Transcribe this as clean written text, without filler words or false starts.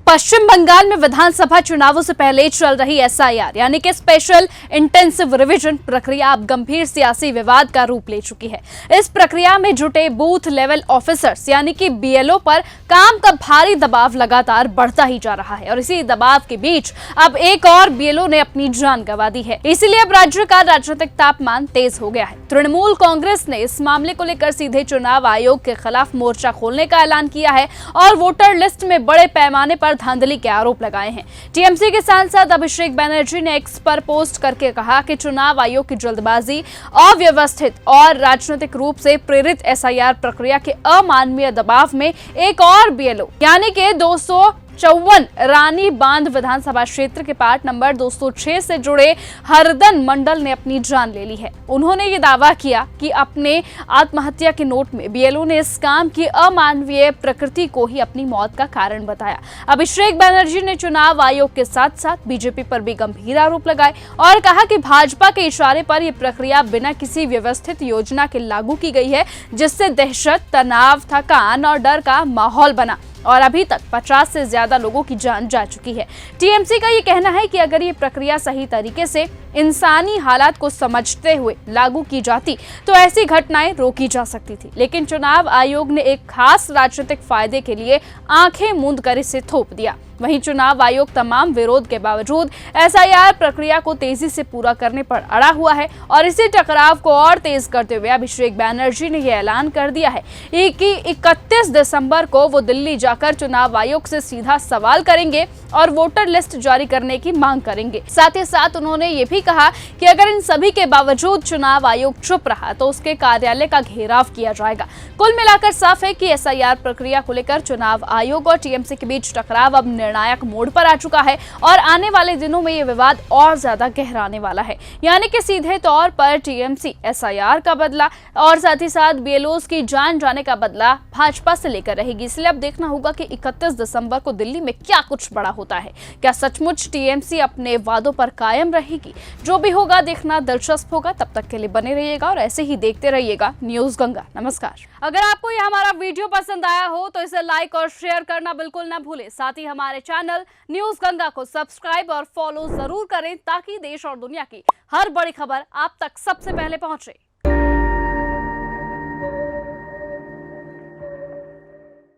पश्चिम बंगाल में विधानसभा चुनावों से पहले चल रही एसआईआर यानी कि स्पेशल इंटेंसिव रिवीजन प्रक्रिया अब गंभीर सियासी विवाद का रूप ले चुकी है। इस प्रक्रिया में जुटे बूथ लेवल ऑफिसर्स यानी कि बीएलओ पर काम का भारी दबाव लगातार बढ़ता ही जा रहा है और इसी दबाव के बीच अब एक और बीएलओ ने अपनी जान गंवा दी है। इसीलिए अब राज्य का राजनीतिक तापमान तेज हो गया है। तृणमूल कांग्रेस ने इस मामले को लेकर सीधे चुनाव आयोग के खिलाफ मोर्चा खोलने का ऐलान किया है और वोटर लिस्ट में बड़े पैमाने पर धांधली के आरोप लगाए हैं। टीएमसी के सांसद अभिषेक बनर्जी ने एक्स पर पोस्ट करके कहा कि चुनाव आयोग की जल्दबाजी, अव्यवस्थित और राजनीतिक रूप से प्रेरित एसआईआर प्रक्रिया के अमानवीय दबाव में एक और बीएलओ यानी कि 254 रानी बांध विधानसभा क्षेत्र के पार्ट नंबर 206 से जुड़े हरदन मंडल ने अपनी जान ले ली है। उन्होंने ये दावा किया कि अपने आत्महत्या के नोट में बीएलओ ने इस काम की अमानवीय प्रकृति को ही अपनी मौत का कारण बताया। अभिषेक बनर्जी ने चुनाव आयोग के साथ साथ बीजेपी पर भी गंभीर आरोप लगाए और कहा कि भाजपा के इशारे पर यह प्रक्रिया बिना किसी व्यवस्थित योजना के लागू की गई है, जिससे दहशत, तनाव, थकान और डर का माहौल बना और अभी तक 50 से ज्यादा लोगों की जान जा चुकी है। टीएमसी का ये कहना है कि अगर ये प्रक्रिया सही तरीके से इंसानी हालात को समझते हुए लागू की जाती तो ऐसी घटनाएं रोकी जा सकती थी, लेकिन चुनाव आयोग ने एक खास राजनीतिक फायदे के लिए आंखें मूंद कर इसे थोप दिया। वहीं चुनाव आयोग तमाम विरोध के बावजूद एसआईआर प्रक्रिया को तेजी से पूरा करने पर अड़ा हुआ है और इसी टकराव को और तेज करते हुए अभिषेक बनर्जी ने यह ऐलान कर दिया है कि 31 दिसंबर को वो दिल्ली जाकर चुनाव आयोग से सीधा सवाल करेंगे और वोटर लिस्ट जारी करने की मांग करेंगे। साथ ही साथ उन्होंने ये भी कहा कि अगर इन सभी के बावजूद चुनाव आयोग चुप रहा तो उसके कार्यालय का घेराव किया जाएगा। कुल मिलाकर साफ है कि एसआईआर प्रक्रिया को लेकर चुनाव आयोग और टीएमसी के बीच टकराव अब निर्णायक मोड़ पर आ चुका है और आने वाले दिनों में ये विवाद और ज्यादा गहराने वाला है। यानी कि सीधे तौर पर टीएमसी एसआईआर का बदला और साथ ही साथ बीएलओस की जान जाने का बदला भाजपा से लेकर रहेगी। इसलिए अब देखना होगा कि 31 दिसंबर को दिल्ली में क्या कुछ बड़ा होता है। क्या सचमुच टीएमसी अपने वादों पर कायम रहेगी? जो भी होगा देखना दिलचस्प होगा। तब तक के लिए बने रहिएगा और ऐसे ही देखते रहिएगा न्यूज गंगा। नमस्कार। अगर आपको यह हमारा वीडियो पसंद आया हो तो इसे लाइक और शेयर करना बिल्कुल ना भूलें। साथ ही हमारे चैनल न्यूज गंगा को सब्सक्राइब और फॉलो जरूर करें ताकि देश और दुनिया की हर बड़ी खबर आप तक सबसे पहले पहुंचे।